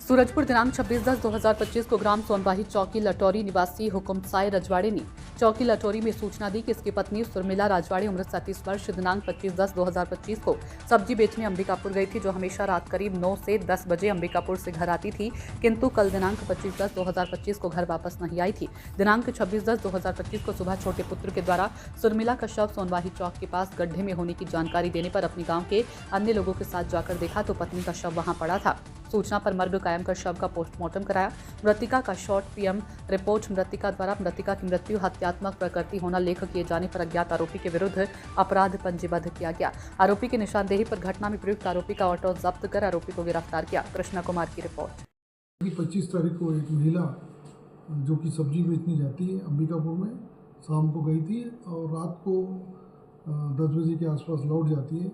सूरजपुर दिनांक 26/10/2025 को ग्राम सोनवाही चौकी लटौरी निवासी हुकुमसाई रजवाड़े ने चौकी लटौरी में सूचना दी कि इसकी पत्नी सुरमिला राजवाड़े उम्र 37 वर्ष दिनांक 25/10/2025 को सब्जी बेचने अंबिकापुर गई थी, जो हमेशा रात करीब 9 से 10 बजे अंबिकापुर से घर आती थी, किंतु कल दिनांक 25/10/2025 को घर वापस नहीं आई थी। दिनांक 26/10/2025 को सुबह छोटे पुत्र के द्वारा सुरमिला का शव सोनवाही चौक के पास गड्ढे में होने की जानकारी देने पर अपने गाँव के अन्य लोगों के साथ जाकर देखा तो पत्नी का शव वहां पड़ा था। सूचना पर मर्ग कायम कर शव का पोस्टमार्टम कराया। मृतिका का शॉर्ट पीएम रिपोर्ट मृतिका द्वारा मृतिका की मृत्यु हत्यात्मक प्रकृति होना लेख किए जाने पर अज्ञात आरोपी के विरुद्ध अपराध पंजीबद्ध किया गया। आरोपी की निशानदेही पर घटना में प्रयुक्त आरोपी का ऑटो जब्त कर आरोपी को गिरफ्तार किया। कृष्णा कुमार की रिपोर्ट। 25 तारीख को एक महिला जो कि सब्जी बेचने जाती है अंबिकापुर में शाम को गई थी और रात को 10 बजे के आसपास लौट जाती है,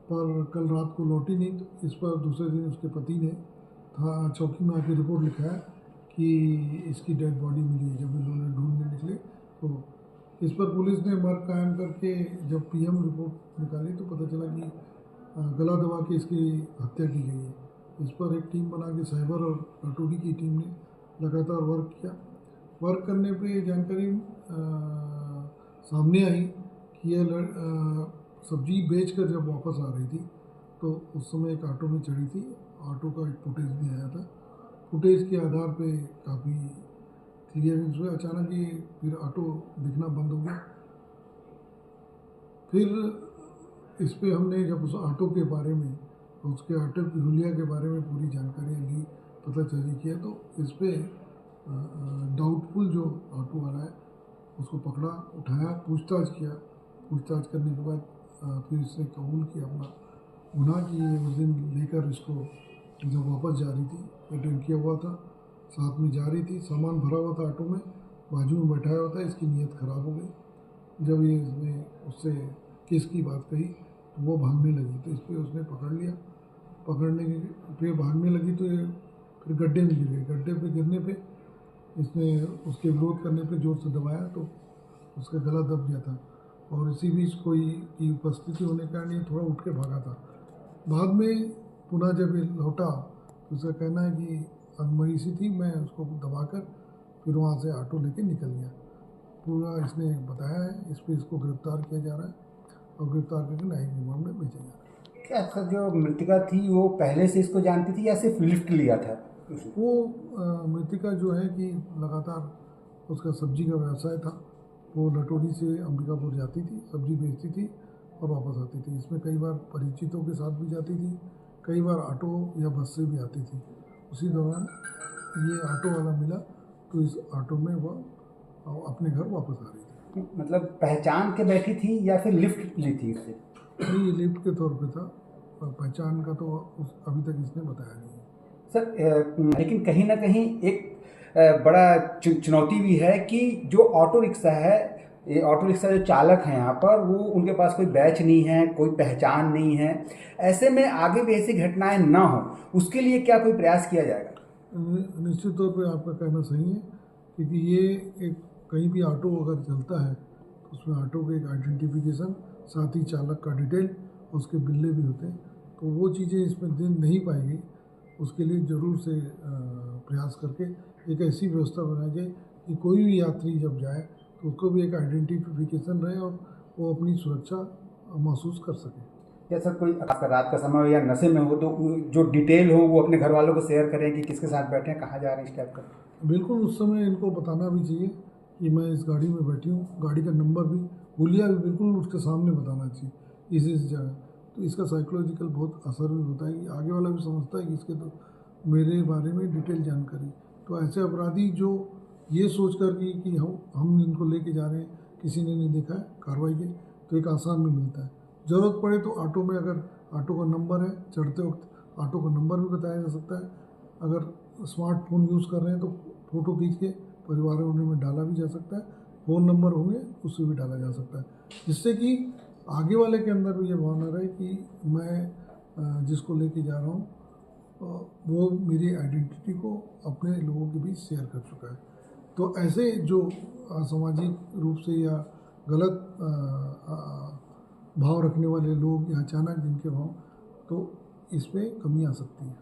पर कल रात को लौटी नहीं। तो इस पर दूसरे दिन उसके पति ने चौकी में आके रिपोर्ट लिखाया कि इसकी डेड बॉडी मिली है। जब इन्होंने ढूंढने निकले तो इस पर पुलिस ने मर्ग कायम करके जब पीएम रिपोर्ट निकाली तो पता चला कि गला दबा के इसकी हत्या की गई है। इस पर एक टीम बना के साइबर और लटौरी की टीम ने लगातार वर्क किया। वर्क करने पे जानकारी सामने आई कि यह सब्जी बेचकर जब वापस आ रही थी तो उस समय एक ऑटो में चढ़ी थी। ऑटो का एक फुटेज भी आया था। फुटेज के आधार पे काफ़ी क्लियरेंस हुआ। अचानक ही फिर ऑटो दिखना बंद हो गया। फिर इस पे हमने जब उस ऑटो के बारे में, उसके ऑटो की हुलिया के बारे में पूरी जानकारी ली, पता चली किया तो इस पे डाउटफुल जो ऑटो वाला है उसको पकड़ा, उठाया, पूछताछ किया। पूछताछ करने के बाद फिर इसने कबूल किया अपना गुनाह कि उस दिन लेकर इसको जब वापस जा रही थी, अटेंड किया हुआ था, साथ में जा रही थी, सामान भरा हुआ था ऑटो में, बाजू में बैठाया हुआ था। इसकी नीयत ख़राब हो गई। जब ये इसने उससे केस की बात कही तो वो भागने लगी, तो इस पर उसने पकड़ लिया। पकड़ने के फिर भागने लगी तो ये फिर गड्ढे में गिर गई। गड्ढे पे गिरने पे इसने उसके विरोध करने पे ज़ोर से दबाया तो उसका गला दब गया था और इसी बीच कोई की उपस्थिति होने के कारण ये थोड़ा उठ के भागा था। बाद में पुनः जब ये लौटा तो उसका कहना है कि अनमरी सी थी, मैं उसको दबाकर फिर वहाँ से ऑटो लेके निकल गया। पूरा इसने बताया है। इस पर इसको गिरफ्तार किया जा रहा है और गिरफ्तार करके न्यायिक रिमांड में भेजा जा रहा है। क्या सर जो मृतिका थी वो पहले से इसको जानती थी या सिर्फ लिफ्ट लिया था? वो मृतिका जो है कि लगातार उसका सब्जी का व्यवसाय था। वो लटौरी से अंबिकापुर जाती थी, सब्जी बेचती थी और वापस आती थी। इसमें कई बार परिचितों के साथ भी जाती थी, कई बार ऑटो या बस से भी आती थी। उसी दौरान ये ऑटो वाला मिला तो इस ऑटो में वह अपने घर वापस आ रही थी। मतलब पहचान के बैठी थी या फिर लिफ्ट ली थी इससे? नहीं, ये लिफ्ट के तौर पे था। पहचान का तो अभी तक इसने बताया नहीं है सर। लेकिन कहीं ना कहीं एक बड़ा चुनौती भी है कि जो ऑटो रिक्शा है, ये ऑटो रिक्शा जो चालक हैं यहाँ पर, वो उनके पास कोई बैच नहीं है, कोई पहचान नहीं है। ऐसे में आगे भी ऐसी घटनाएं ना हो, उसके लिए क्या कोई प्रयास किया जाएगा? निश्चित तौर पे आपका कहना सही है, क्योंकि ये एक कहीं भी ऑटो अगर चलता है तो उसमें ऑटो के एक आइडेंटिफिकेशन, साथ ही चालक का डिटेल, उसके बिल्ले भी होते हैं। तो वो चीज़ें इसमें दिन नहीं पाएगी। उसके लिए ज़रूर से प्रयास करके एक ऐसी व्यवस्था बनाई जाए कि कोई भी यात्री जब जाए तो उसको भी एक आइडेंटिफिकेशन रहे और वो अपनी सुरक्षा महसूस कर सके। जैसा कोई रात का समय हो या नशे में हो तो जो डिटेल हो वो अपने घर वालों को शेयर करें कि किसके साथ बैठे हैं, कहाँ जा रहे हैं, इस टाइप का। बिल्कुल, उस समय इनको बताना भी चाहिए कि मैं इस गाड़ी में बैठी हूँ। गाड़ी का नंबर भी, हुलिया भी बिल्कुल उसके सामने बताना चाहिए इस जगह। तो इसका साइकोलॉजिकल बहुत असर भी होता है कि आगे वाला भी समझता है कि इसके तो मेरे बारे में डिटेल जानकारी। तो ऐसे अपराधी जो ये सोच कर कि हम इनको लेके जा रहे हैं, किसी ने नहीं देखा है, कार्रवाई के तो एक आसान भी मिलता है। ज़रूरत पड़े तो ऑटो में, अगर ऑटो का नंबर है, चढ़ते वक्त ऑटो का नंबर भी बताया जा सकता है। अगर स्मार्टफोन यूज़ कर रहे हैं तो फ़ोटो खींच के परिवार में डाला भी जा सकता है। फ़ोन नंबर होंगे उससे भी डाला जा सकता है, जिससे कि आगे वाले के अंदर भी ये भावना रहे कि मैं जिसको लेके जा रहा हूँ वो मेरी आइडेंटिटी को अपने लोगों के बीच शेयर कर चुका है। तो ऐसे जो असामाजिक रूप से या गलत भाव रखने वाले लोग या अचानक जिनके भाव, तो इसमें कमी आ सकती है।